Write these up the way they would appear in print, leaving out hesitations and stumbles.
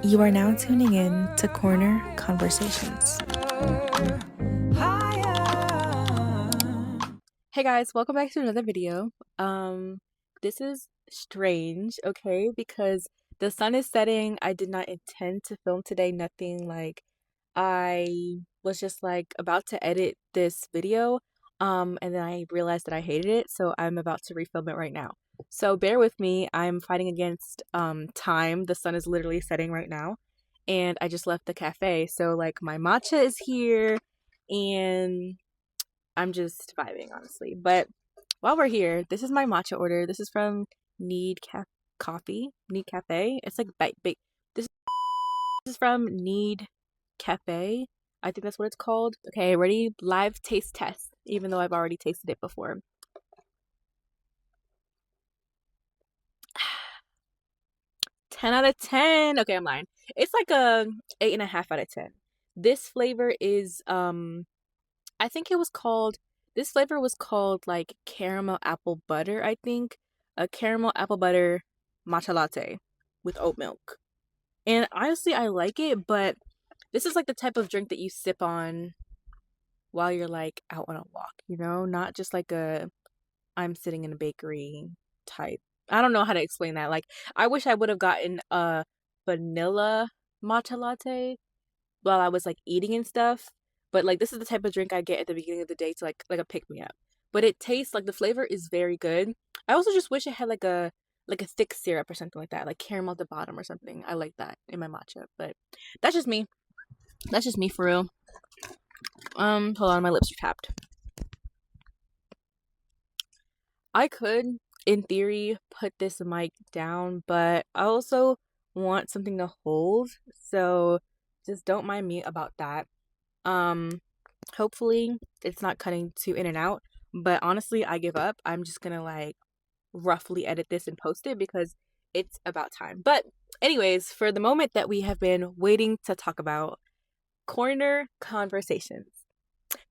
You are now tuning in to Corner Conversations. Hey guys, welcome back to another video. This is strange, okay? Because the sun is setting. I did not intend to film today, nothing like I was just like about to edit this video, and then I realized that I hated it, so I'm about to refilm it right now. So bear with me. I'm fighting against time. The sun is literally setting right now, and I just left the cafe. So like my matcha is here and I'm just vibing, honestly. But while we're here, this is my matcha order. This is from Need Coffee, Need Cafe. It's like this is from Need Cafe. I think that's what it's called. Okay, ready? Live taste test. Even though I've already tasted it before. 10 out of 10. Okay, I'm lying. It's like a 8.5 out of 10. This flavor is I think it was called, this flavor was called like caramel apple butter, I think. A caramel apple butter matcha latte with oat milk. And honestly, I like it, but this is like the type of drink that you sip on while you're like out on a walk, you know? Not just like a I'm sitting in a bakery type. I don't know how to explain that. Like, I wish I would have gotten a vanilla matcha latte while I was like eating and stuff. But like this is the type of drink I get at the beginning of the day to like a pick me up. But it tastes like the flavor is very good. I also just wish it had like a thick syrup or something like that, like caramel at the bottom or something. I like that in my matcha. But that's just me. That's just me for real. Hold on, my lips are tapped. I could, in theory, put this mic down, but I also want something to hold. So just don't mind me about that. Um, Hopefully it's not cutting too in and out, but honestly, I give up. I'm just gonna like roughly edit this and post it because it's about time. But anyways, for the moment that we have been waiting to talk about, corner conversations.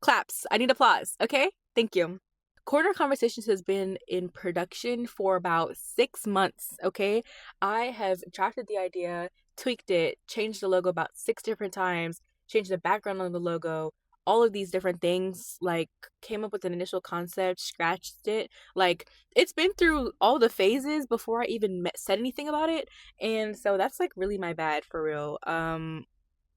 Claps. I need applause. Okay? Thank you. Corner Conversations has been in production for about 6 months, okay? I have drafted the idea, tweaked it, changed the logo about 6 different times, changed the background on the logo, all of these different things, like came up with an initial concept, scratched it. Like it's been through all the phases before I even said anything about it. And so that's like really my bad for real.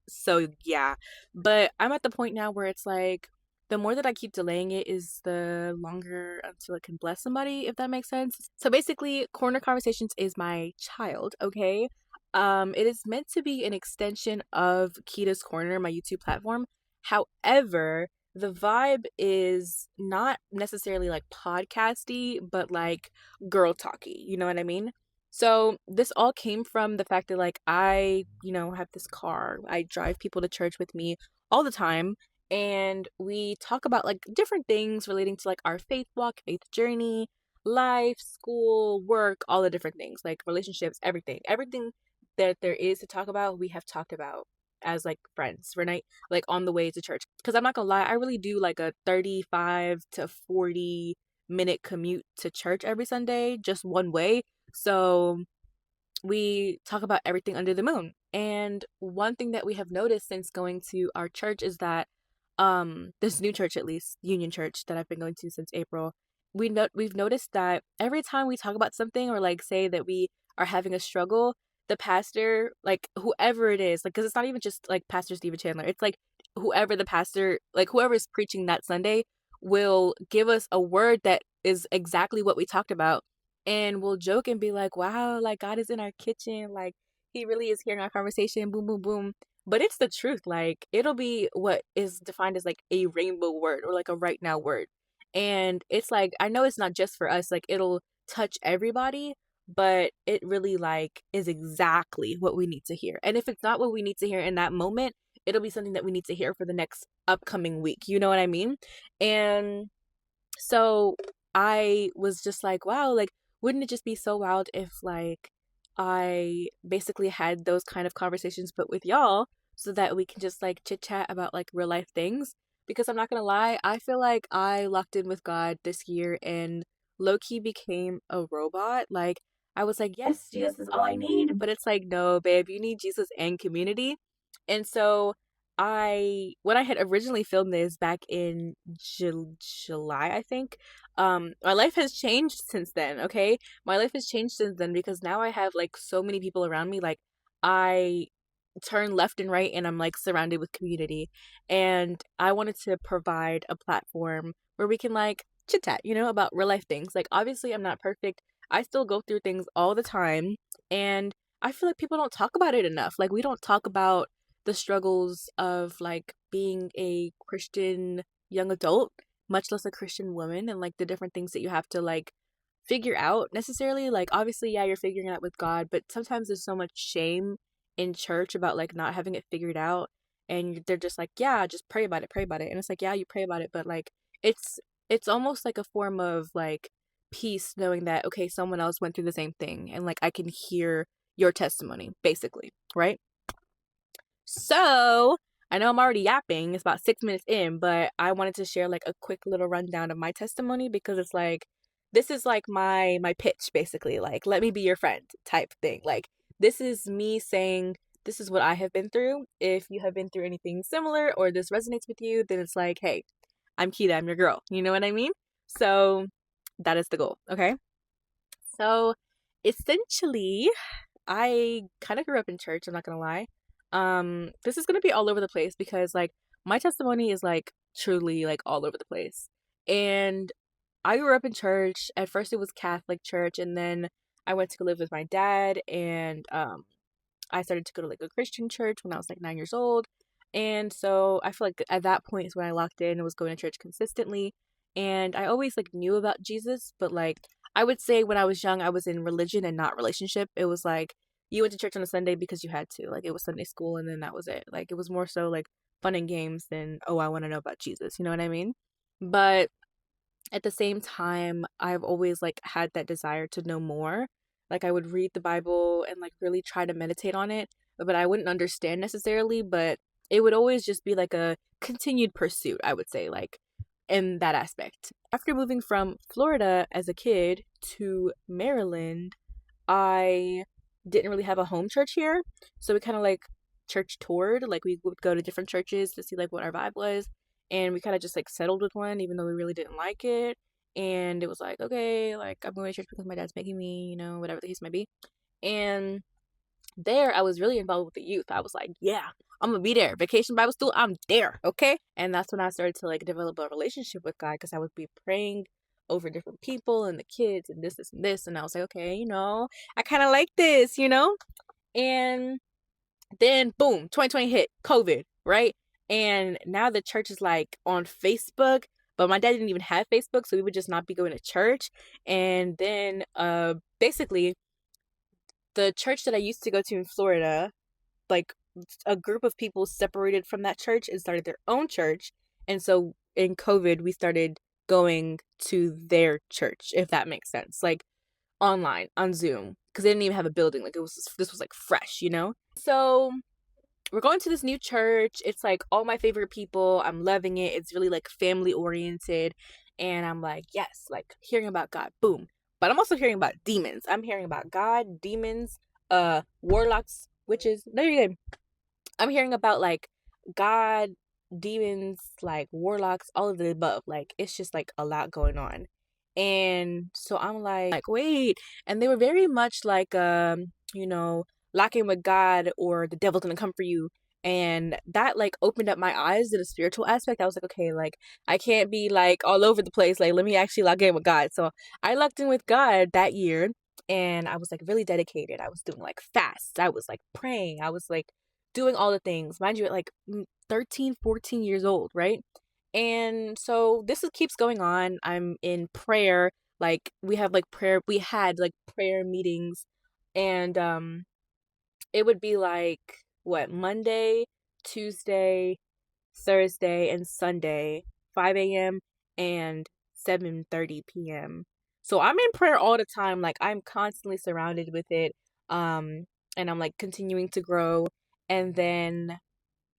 So yeah, but I'm at the point now where it's like the more that I keep delaying it is the longer until it can bless somebody, if that makes sense. So basically, Corner Conversations is my child, okay? It is meant to be an extension of Keta's Corner, my YouTube platform. However, the vibe is not necessarily like podcasty, but like girl talky. You know what I mean? So this all came from the fact that like I, have this car. I drive people to church with me all the time and we talk about like different things relating to like our faith walk, faith journey, life, school, work, all the different things, like relationships, everything. Everything that there is to talk about, we have talked about as like friends, right? Like on the way to church. Because I'm not gonna lie, I really do like a 35 to 40 minute commute to church every Sunday, just one way. So we talk about everything under the moon. And one thing that we have noticed since going to our church is that this new church, at least Union Church, that I've been going to since April, we've noticed that every time we talk about something or like say that we are having a struggle, the pastor, like whoever it is, like because it's not even just like Pastor Stephen Chandler, it's like whoever the pastor, like whoever is preaching that Sunday, will give us a word that is exactly what we talked about, and we'll joke and be like, wow, like God is in our kitchen, like he really is hearing our conversation, boom boom boom. But it's the truth. Like it'll be what is defined as like a rainbow word or like a right now word. And it's like I know it's not just for us, like it'll touch everybody, but it really like is exactly what we need to hear. And if it's not what we need to hear in that moment, it'll be something that we need to hear for the next upcoming week. You know what I mean? And so I was just like, wow, like wouldn't it just be so wild if like I basically had those kind of conversations but with y'all so that we can just like chit chat about like real life things? Because I'm not gonna lie, I feel like I locked in with God this year and low key became a robot. Like I was like, yes, Jesus is all I need. But it's like, no, babe, you need Jesus and community. And so when I had originally filmed this back in July, I think, my life has changed since then, okay? My life has changed since then because now I have like so many people around me. Like, I turn left and right and I'm like surrounded with community. And I wanted to provide a platform where we can like chit chat, about real life things. Like, obviously, I'm not perfect. I still go through things all the time. And I feel like people don't talk about it enough. Like, we don't talk about the struggles of like being a Christian young adult, much less a Christian woman, and like the different things that you have to like figure out necessarily. Like, obviously, yeah, you're figuring it out with God, but sometimes there's so much shame in church about like not having it figured out, and they're just like, yeah, just pray about it. And it's like, yeah, you pray about it, but like it's it's almost like a form of like peace knowing that, okay, someone else went through the same thing and like I can hear your testimony, basically, right? So I know I'm already yapping. It's about 6 minutes in, but I wanted to share like a quick little rundown of my testimony because it's like this is like my pitch, basically. Like, let me be your friend type thing. Like, this is me saying this is what I have been through. If you have been through anything similar or this resonates with you, then it's like, hey, I'm Keta, I'm your girl. You know what I mean? So that is the goal. Okay. So essentially, I kind of grew up in church, I'm not gonna lie. This is gonna be all over the place because like my testimony is like truly like all over the place. And I grew up in church. At first it was Catholic church, and then I went to go live with my dad, and I started to go to like a Christian church when I was like 9 years old. And so I feel like at that point is when I locked in and was going to church consistently. And I always like knew about Jesus, but like I would say when I was young, I was in religion and not relationship. It was like you went to church on a Sunday because you had to. Like, it was Sunday school and then that was it. Like, it was more so like fun and games than, oh, I want to know about Jesus. You know what I mean? But at the same time, I've always like had that desire to know more. Like, I would read the Bible and like really try to meditate on it, but I wouldn't understand necessarily, but it would always just be like a continued pursuit, I would say, like in that aspect. After moving from Florida as a kid to Maryland, I didn't really have a home church here. So we kind of like church toured. Like, we would go to different churches to see like what our vibe was. And we kind of just like settled with one, even though we really didn't like it. And it was like, okay, like I'm going to church because my dad's making me, whatever the case might be. And there I was really involved with the youth. I was like, yeah, I'm gonna be there. Vacation Bible school, I'm there, okay? And that's when I started to like develop a relationship with God because I would be praying over different people and the kids and this and this. And I was like, okay, I kind of like this, And then boom, 2020 hit, COVID, right? And now the church is like on Facebook, but my dad didn't even have Facebook, so we would just not be going to church. And then basically the church that I used to go to in Florida, like a group of people separated from that church and started their own church. And so in COVID, we started going to their church, if that makes sense. Like online on Zoom, because they didn't even have a building. Like, this was like fresh. So we're going to this new church. It's like all my favorite people. I'm loving it. It's really like family oriented. And I'm like, yes, like hearing about God, boom. But I'm also hearing about demons. I'm hearing about God, demons, warlocks, witches. No, you're good. I'm hearing about like God, demons, like warlocks, all of the above. Like, it's just like a lot going on. And so I'm like, wait. And they were very much like locking with God or the devil's gonna come for you. And that like opened up my eyes to the spiritual aspect. I was like, okay, like I can't be like all over the place. Like, let me actually lock in with God. So I locked in with God that year, and I was like really dedicated. I was doing like fasts. I was like praying. I was like doing all the things. Mind you, at like 13, 14 years old, right? And so keeps going on. I'm in prayer. Like, we had like prayer meetings, and it would be like what, Monday, Tuesday, Thursday, and Sunday, 5 a.m. and 7:30 p.m. So I'm in prayer all the time. Like, I'm constantly surrounded with it. And I'm like continuing to grow. And then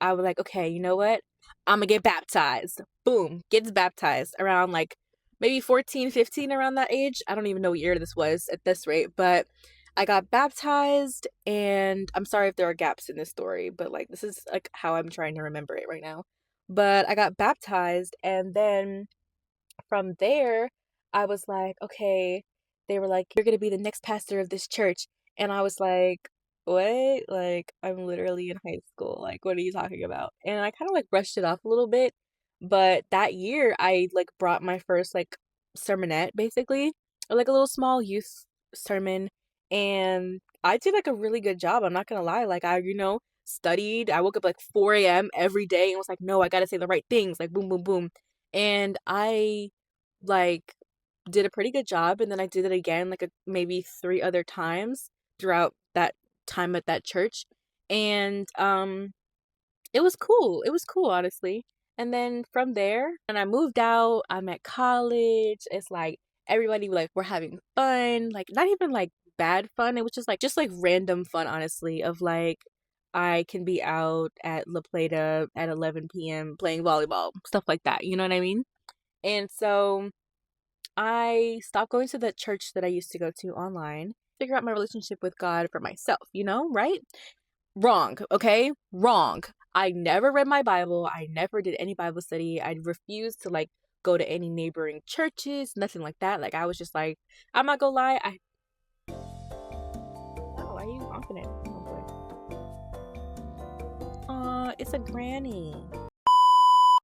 I was like, okay, you know what? I'm gonna get baptized. Boom, gets baptized around like maybe 14, 15, around that age. I don't even know what year this was at this rate, but I got baptized, and I'm sorry if there are gaps in this story, but like this is like how I'm trying to remember it right now. But I got baptized, and then from there, I was like, okay, they were like, you're going to be the next pastor of this church. And I was like, what? Like, I'm literally in high school. Like, what are you talking about? And I kind of like brushed it off a little bit. But that year, I like brought my first like sermonette, basically, or like a little small youth sermon. And I did like a really good job. I'm not going to lie. Like, studied. I woke up like 4 a.m. every day and was like, no, I got to say the right things. Like, boom, boom, boom. And I like did a pretty good job, and then I did it again like maybe 3 other times throughout that time at that church. And it was cool. It was cool, honestly. And then from there, and I moved out, I'm at college. It's like everybody like we're having fun, like not even like bad fun. It was just like random fun, honestly, of like I can be out at La Plata at 11 p.m. playing volleyball, stuff like that. You know what I mean? And so I stopped going to the church that I used to go to online, figure out my relationship with God for myself, right? Wrong, okay? Wrong. I never read my Bible. I never did any Bible study. I refused to like go to any neighboring churches, nothing like that. Like I was just like, I'm not gonna lie, oh, why are you honking it? Oh boy. It's a granny.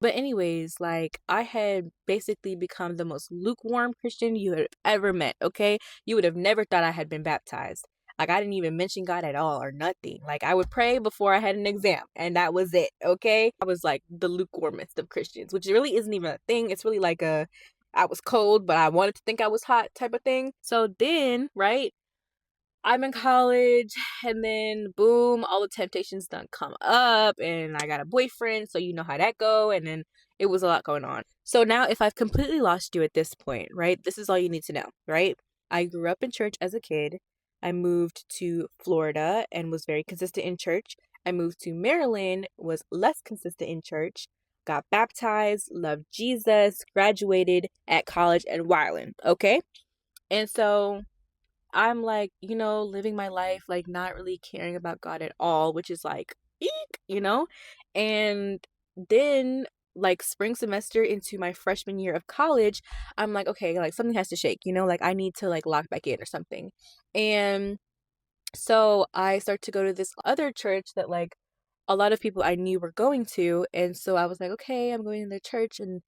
But anyways, like I had basically become the most lukewarm Christian you had ever met, okay? You would have never thought I had been baptized. Like I didn't even mention God at all or nothing. Like I would pray before I had an exam and that was it, okay? I was like the lukewarmest of Christians, which really isn't even a thing. It's really like I was cold, but I wanted to think I was hot type of thing. So then, right? I'm in college, and then boom, all the temptations done come up, and I got a boyfriend, so you know how that go, and then it was a lot going on. So now, if I've completely lost you at this point, right, this is all you need to know, right? I grew up in church as a kid. I moved to Florida and was very consistent in church. I moved to Maryland, was less consistent in church, got baptized, loved Jesus, graduated at college and wildin', okay? And so I'm like, living my life, like not really caring about God at all, which is like, eek. And then, like, spring semester into my freshman year of college, I'm like, okay, like something has to shake, like I need to like lock back in or something. And so I start to go to this other church that like a lot of people I knew were going to. And so I was like, okay, I'm going to their church, and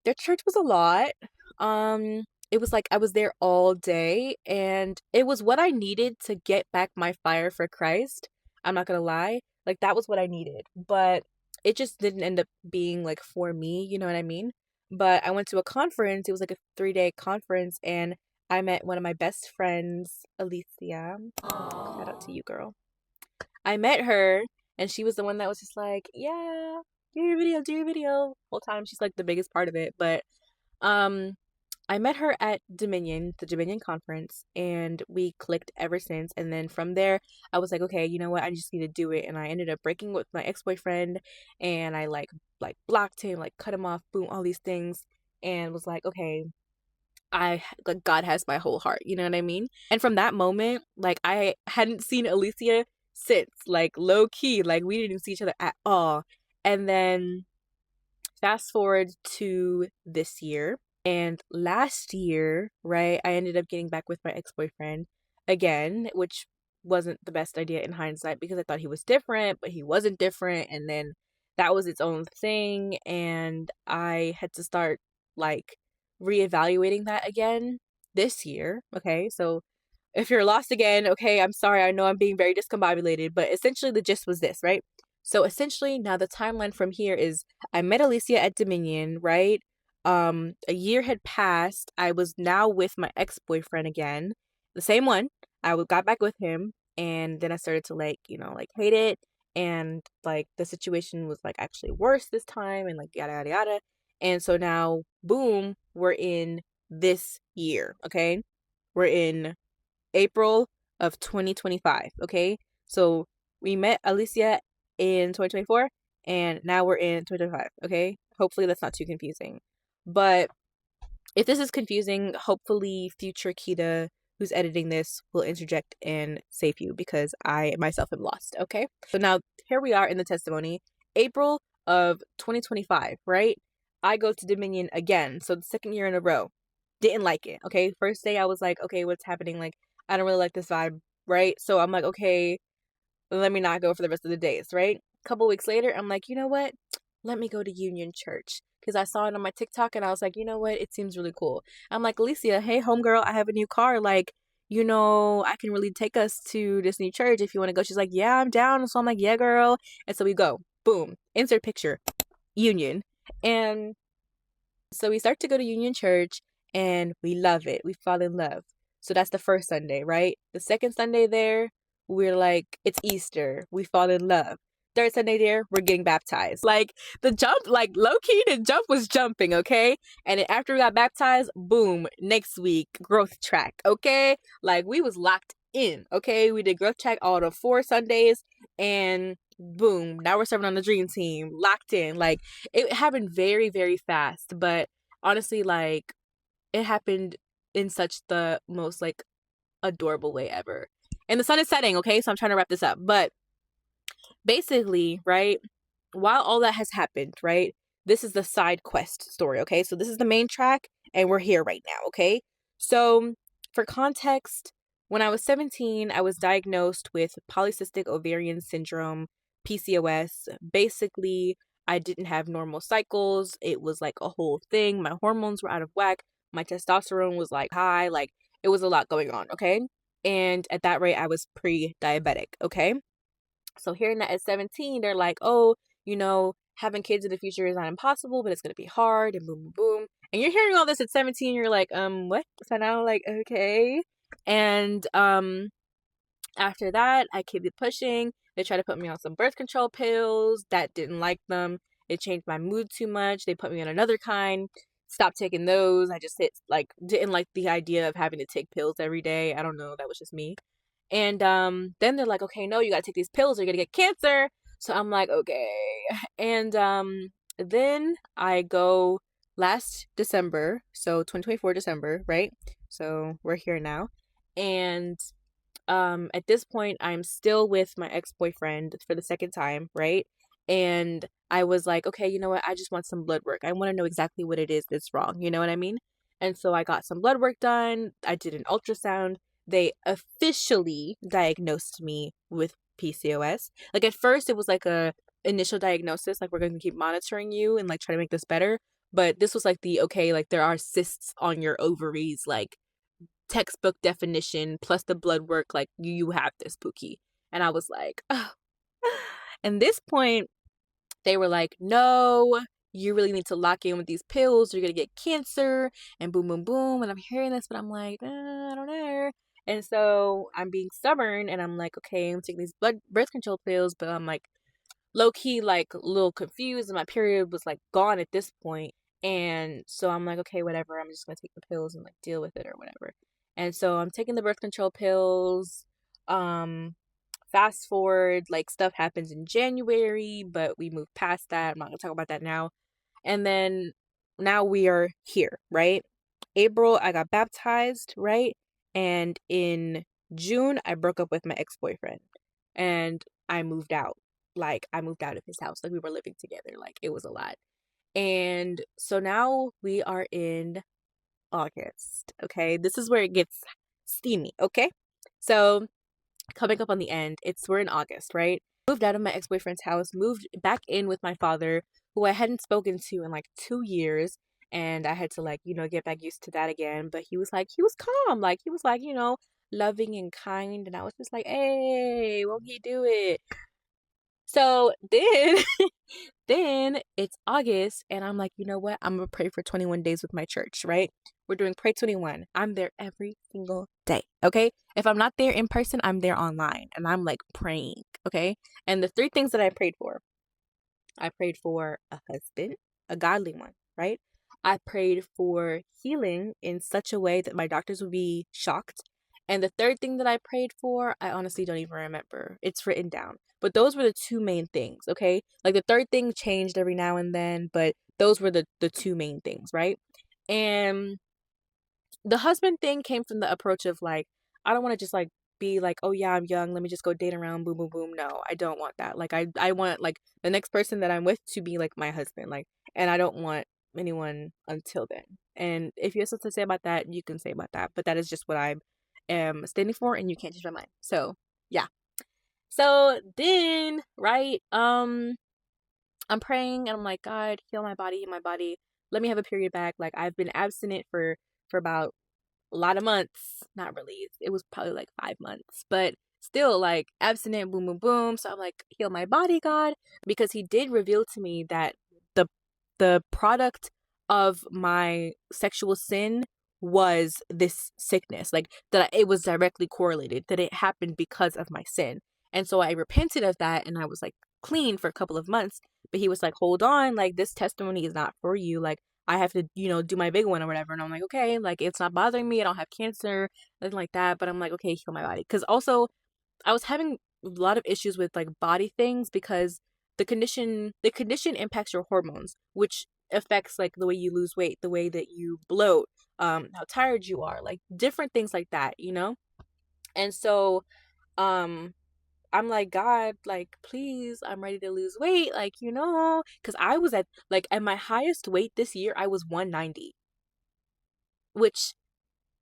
their church was a lot. It was like I was there all day, and it was what I needed to get back my fire for Christ. I'm not gonna lie. Like that was what I needed. But it just didn't end up being like for me, you know what I mean? But I went to a conference. It was like a 3-day conference, and I met one of my best friends, Alicia. Shout out to you, girl. I met her, and she was the one that was just like, yeah, do your video, do your video. Whole time she's like the biggest part of it. But um I met her at Dominion, the Dominion conference, and we clicked ever since. And then from there, I was like, okay, you know what? I just need to do it. And I ended up breaking with my ex-boyfriend, and I like blocked him, like cut him off, boom, all these things, and was like, okay, I like God has my whole heart, you know what I mean? And from that moment, like I hadn't seen Alicia since, like low key, like we didn't see each other at all. And then fast forward to this year, and last year, right, I ended up getting back with my ex-boyfriend again, which wasn't the best idea in hindsight because I thought he was different, but he wasn't different. And then that was its own thing. And I had to start like reevaluating that again this year. Okay. So if you're lost again, okay, I'm sorry. I know I'm being very discombobulated, but essentially the gist was this, right? So essentially now the timeline from here is I met Alicia at Dominion, right? A year had passed. I was now with my ex-boyfriend again, the same one. Got back with him, and then I started to like, like hate it, and like the situation was like actually worse this time, and like yada yada yada. And so now, boom, we're in this year, okay? We're in April of 2025, okay? So we met Alicia in 2024, and now we're in 2025, okay? Hopefully that's not too confusing. But If this is confusing, hopefully future Keta who's editing this will interject and save you, because I myself am lost, okay? So now here we are in the testimony, April of 2025, right? I go to Dominion again, so the second year in a row. Didn't like it, okay? First day I was like, okay, what's happening? Like, I don't really like this vibe, right? So I'm like, okay, let me not go for the rest of the days, right? A couple weeks later, I'm like, you know what? Let me go to Union Church, because I saw it on my TikTok and I was like, you know what? It seems really cool. I'm like, Alicia, hey, homegirl, I have a new car. Like, I can really take us to this new church if you want to go. She's like, yeah, I'm down. So I'm like, yeah, girl. And so we go. Boom. Insert picture. Union. And so we start to go to Union Church and we love it. We fall in love. So that's the first Sunday, right? The second Sunday there, we're like, it's Easter. We fall in love. Third Sunday there, we're getting baptized. Like the jump, like low key, the jump was jumping, okay? And then after we got baptized, boom, next week, growth track, okay? Like we was locked in, okay? We did growth track all the 4 Sundays and boom, now we're serving on the dream team, locked in. Like it happened very, very fast, but honestly, like it happened in such the most like adorable way ever. And the sun is setting, okay? So I'm trying to wrap this up. But basically, right, while all that has happened, right, this is the side quest story, okay? So this is the main track and we're here right now, okay? So for context, when I was 17, I was diagnosed with polycystic ovarian syndrome, PCOS. Basically, I didn't have normal cycles. It was like a whole thing. My hormones were out of whack. My testosterone was like high. Like it was a lot going on, okay? And at that rate, I was pre-diabetic, okay? So hearing that at 17, they're like, oh, having kids in the future is not impossible, but it's going to be hard and boom, boom, boom. And you're hearing all this at 17, you're like, what? So now like, okay. And after that, I kept it pushing. They tried to put me on some birth control pills. That didn't like them. It changed my mood too much. They put me on another kind. Stopped taking those. I just didn't like the idea of having to take pills every day. I don't know. That was just me. And then they're like, okay, no, you gotta take these pills or you're gonna get cancer. So I'm like, okay. And then I go last December, so 2024 December, right? So we're here now. And at this point I'm still with my ex-boyfriend for the second time, right? And I was like, okay, you know what? I just want some blood work. I want to know exactly what it is that's wrong. You know what I mean? And so I got some blood work done. I did an ultrasound. They officially diagnosed me with PCOS. Like at first it was like a initial diagnosis, like we're going to keep monitoring you and like try to make this better. But this was like okay, like there are cysts on your ovaries, like textbook definition plus the blood work, like you have this, Pookie. And I was like, oh. And this point they were like, no, you really need to lock in with these pills, you're gonna get cancer, and boom, boom, boom. And I'm hearing this, but I'm like, I don't know. And so I'm being stubborn and I'm like, okay, I'm taking these birth control pills, but I'm like low key like a little confused and my period was like gone at this point. And so I'm like, okay, whatever, I'm just gonna take the pills and like deal with it or whatever. And so I'm taking the birth control pills. Fast forward, like stuff happens in January, but we moved past that. I'm not gonna talk about that now. And then now we are here, right? April, I got baptized, right? And in June, I broke up with my ex-boyfriend and I moved out. Like, I moved out of his house. Like, we were living together. Like, it was a lot. And so now we are in August, okay? This is where it gets steamy, okay? So coming up on the end, we're in August, right? Moved out of my ex-boyfriend's house, moved back in with my father, who I hadn't spoken to in like 2 years. And I had to like, get back used to that again. But he was calm. Like he was like, loving and kind. And I was just like, hey, won't he do it? So then then it's August and I'm like, you know what? I'm going to pray for 21 days with my church, right? We're doing Pray 21. I'm there every single day, okay? If I'm not there in person, I'm there online and I'm like praying, okay? And the 3 things that I prayed for a husband, a godly one, right? I prayed for healing in such a way that my doctors would be shocked. And the third thing that I prayed for, I honestly don't even remember. It's written down. But those were the 2 main things, okay? Like the third thing changed every now and then, but those were the 2 main things, right? And the husband thing came from the approach of like, I don't want to just like be like, oh yeah, I'm young, let me just go date around, boom, boom, boom. No, I don't want that. Like I want like the next person that I'm with to be like my husband. Like, and I don't want anyone until then. And if you have something to say about that, you can say about that. But that is just what I am standing for, and you can't change my mind. So yeah. So then, right, I'm praying and I'm like, God, heal my body, heal my body. Let me have a period back. Like I've been abstinent for about a lot of months. Not really. It was probably like 5 months, but still like abstinent, boom, boom, boom. So I'm like, heal my body, God, because he did reveal to me that the the product of my sexual sin was this sickness, like that it was directly correlated, that it happened because of my sin. And so I repented of that and I was like clean for a couple of months. But he was like, hold on, like this testimony is not for you. Like I have to, do my big one or whatever. And I'm like, okay, like it's not bothering me. I don't have cancer, nothing like that. But I'm like, okay, heal my body. Because also, I was having a lot of issues with like body things because the condition impacts your hormones, which affects like the way you lose weight, the way that you bloat, how tired you are, like different things like that. And so, um, I'm like, God, like, please, I'm ready to lose weight, like, because I was at my highest weight this year, I was 190, which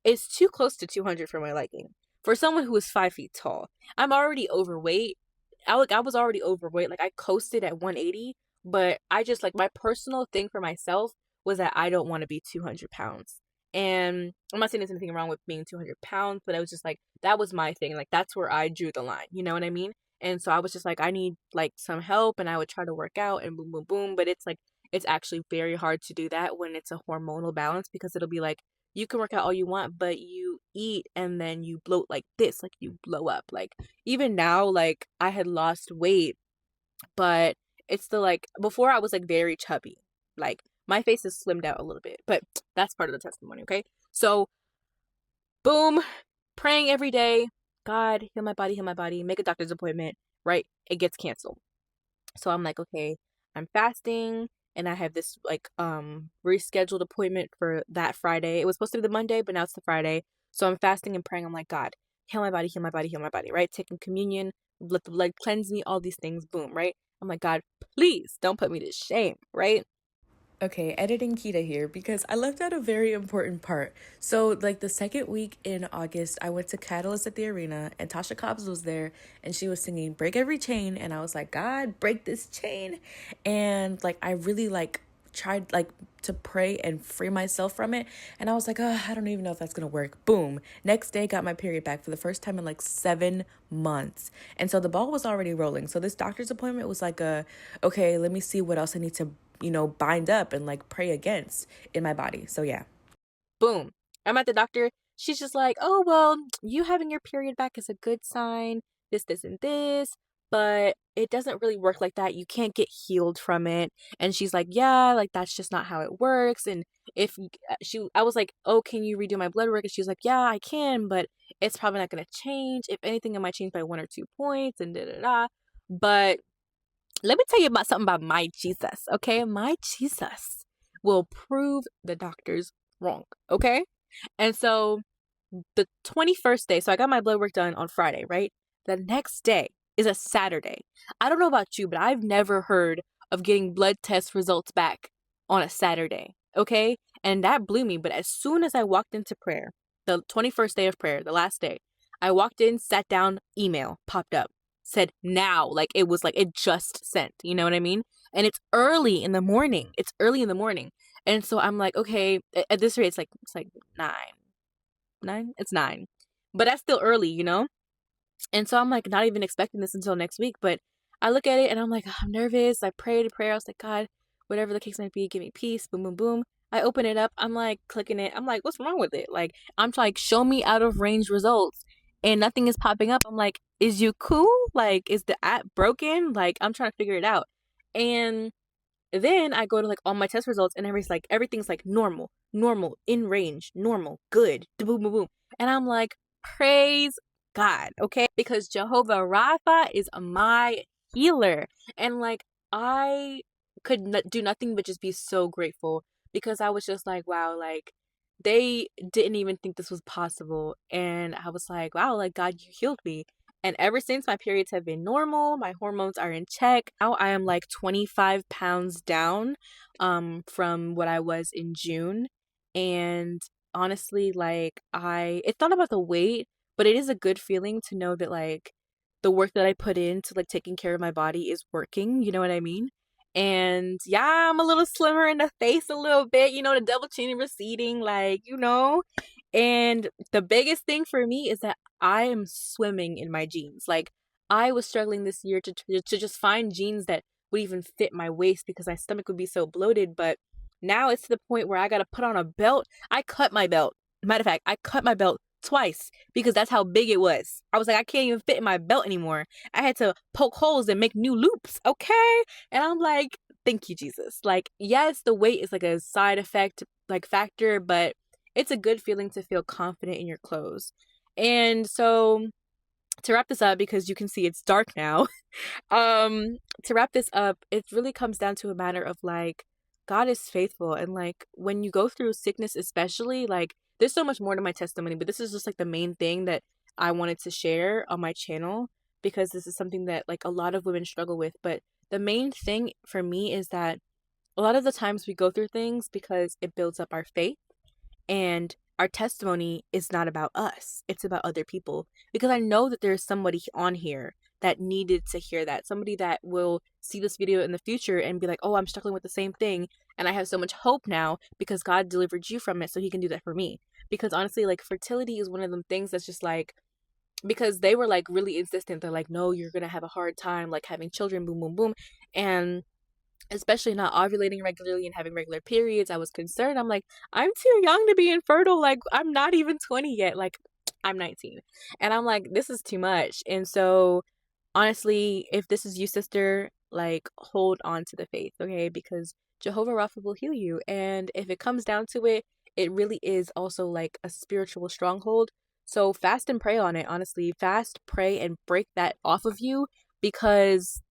is too close to 200 for my liking. For someone who is 5 feet tall, I'm already overweight. I was already overweight. Like, I coasted at 180, but I just, like, my personal thing for myself was that I don't want to be 200 pounds. And I'm not saying there's anything wrong with being 200 pounds, but I was just like, that was my thing. Like, that's where I drew the line. You know what I mean? And so I was just like, I need like some help, and I would try to work out and boom, boom, boom. But it's like, it's actually very hard to do that when it's a hormonal balance, because it'll be like, you can work out all you want, but you eat and then you bloat like this, like you blow up. Like even now, like I had lost weight, but it's still like before I was like very chubby. Like my face is slimmed out a little bit, but that's part of the testimony, okay? So boom, praying every day. God, heal my body, make a doctor's appointment, right? It gets canceled. So I'm like, okay, I'm fasting and I have this like rescheduled appointment for that Friday. It was supposed to be the Monday, but now it's the Friday. So I'm fasting and praying. I'm like, God, heal my body, heal my body, heal my body, right? Taking communion, let the blood cleanse me, all these things, boom, right? I'm like, God, please don't put me to shame, right? Okay, editing Keta here because I left out a very important part. So, like the second week in August, I went to Catalyst at the arena and Tasha Cobbs was there and she was singing Break Every Chain. And I was like, God, break this chain. And like, I really like tried like to pray and free myself from it. And I was like, oh, I don't even know if that's going to work. Boom. Next day, got my period back for the first time in like 7 months. And so the ball was already rolling. So this doctor's appointment was like okay, let me see what else I need to bind up and like pray against in my body. So yeah. Boom. I'm at the doctor. She's just like, oh, well, you having your period back is a good sign. This, and this. But it doesn't really work like that. You can't get healed from it. And she's like, yeah, like that's just not how it works. And I was like, oh, can you redo my blood work? And she was like, yeah, I can, but it's probably not going to change. If anything, it might change by 1 or 2 points and da da da. But let me tell you about something about my Jesus, okay? My Jesus will prove the doctors wrong, okay? And so the 21st day, so I got my blood work done on Friday, right? The next day is a Saturday. I don't know about you, but I've never heard of getting blood test results back on a Saturday, okay? And that blew me. But as soon as I walked into prayer, the 21st day of prayer, the last day, I walked in, sat down, email popped up, said now. Like it was like it just sent, you know what I mean? And it's early in the morning. It's early in the morning. And so I'm like, okay, at this rate, it's like 9. It's 9. But that's still early. And so I'm like not even expecting this until next week. But I look at it and I'm like, I'm nervous. I prayed a prayer. I was like, God, whatever the case might be, give me peace. Boom, boom, boom. I open it up. I'm like clicking it. I'm like, what's wrong with it? Like, I'm like, show me out of range results. And nothing is popping up. I'm like, is you cool? Like, is the app broken? Like, I'm trying to figure it out. And then I go to like all my test results and everything's like normal, in range, normal, good, boom, boom, boom. And I'm like, praise God, okay? Because Jehovah Rapha is my healer. And like, I could do nothing but just be so grateful because I was just like, wow, like, they didn't even think this was possible. And I was like, wow, like God, you healed me. And ever since, my periods have been normal, my hormones are in check. Now I am like 25 pounds down from what I was in June. And honestly, like it's not about the weight, but it is a good feeling to know that like the work that I put into like taking care of my body is working, you know what I mean? And yeah, I'm a little slimmer in the face a little bit, the double chin receding, like, And the biggest thing for me is that I am swimming in my jeans. Like, I was struggling this year to just find jeans that would even fit my waist because my stomach would be so bloated. But now it's to the point where I got to put on a belt. I cut my belt. Matter of fact, I cut my belt twice because that's how big it was. I was like, I can't even fit in my belt anymore. I had to poke holes and make new loops. Okay. And I'm like, thank you, Jesus. Like, yes, the weight is like a side effect, like factor, but it's a good feeling to feel confident in your clothes. And so to wrap this up, because you can see it's dark now, to wrap this up, it really comes down to a matter of like, God is faithful. And like, when you go through sickness, especially, like, there's so much more to my testimony, but this is just like the main thing that I wanted to share on my channel because this is something that like a lot of women struggle with. But the main thing for me is that a lot of the times we go through things because it builds up our faith, and our testimony is not about us, it's about other people. Because I know that there's somebody on here that needed to hear that. Somebody that will see this video in the future and be like, oh, I'm struggling with the same thing. And I have so much hope now because God delivered you from it, so He can do that for me. Because honestly, like fertility is one of them things that's just like, because they were like really insistent. They're like, no, you're gonna have a hard time like having children, boom, boom, boom. And especially not ovulating regularly and having regular periods, I was concerned. I'm like, I'm too young to be infertile. Like, I'm not even 20 yet. Like, I'm 19. And I'm like, this is too much. And so, honestly, if this is you, sister, like, hold on to the faith, okay? Because Jehovah Rapha will heal you. And if it comes down to it, it really is also like a spiritual stronghold. So, fast and pray on it, honestly. Fast, pray, and break that off of you because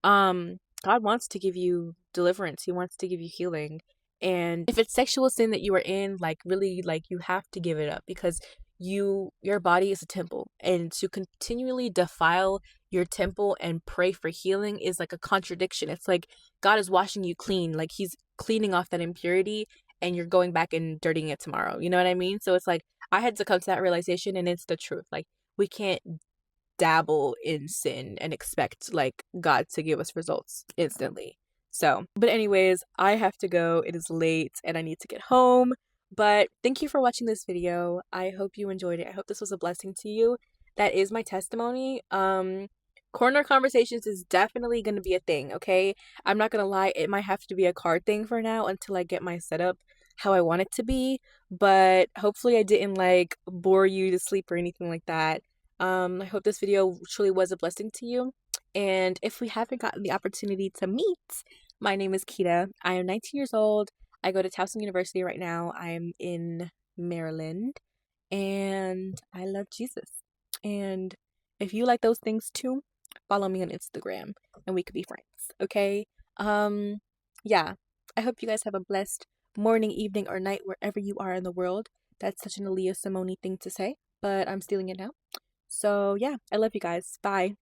God wants to give you deliverance. He wants to give you healing. And if it's sexual sin that you are in, like really like you have to give it up because your body is a temple, and to continually defile your temple and pray for healing is like a contradiction. It's like God is washing you clean, like He's cleaning off that impurity, and you're going back and dirtying it tomorrow. You know what I mean? So it's like I had to come to that realization, and it's the truth. Like we can't dabble in sin and expect like God to give us results instantly. So, but anyways, I have to go. It is late and I need to get home. But thank you for watching this video. I hope you enjoyed it. I hope this was a blessing to you. That is my testimony. Corner conversations is definitely going to be a thing, okay? I'm not going to lie, it might have to be a card thing for now until I get my setup how I want it to be, but hopefully I didn't like bore you to sleep or anything like that. I hope this video truly was a blessing to you. And if we haven't gotten the opportunity to meet, my name is Keta. I am 19 years old. I go to Towson University right now. I'm in Maryland and I love Jesus. And if you like those things too, follow me on Instagram and we could be friends, okay? Um, yeah. I hope you guys have a blessed morning, evening, or night wherever you are in the world. That's such an Aaliyah Simone thing to say, but I'm stealing it now. So, yeah, I love you guys. Bye.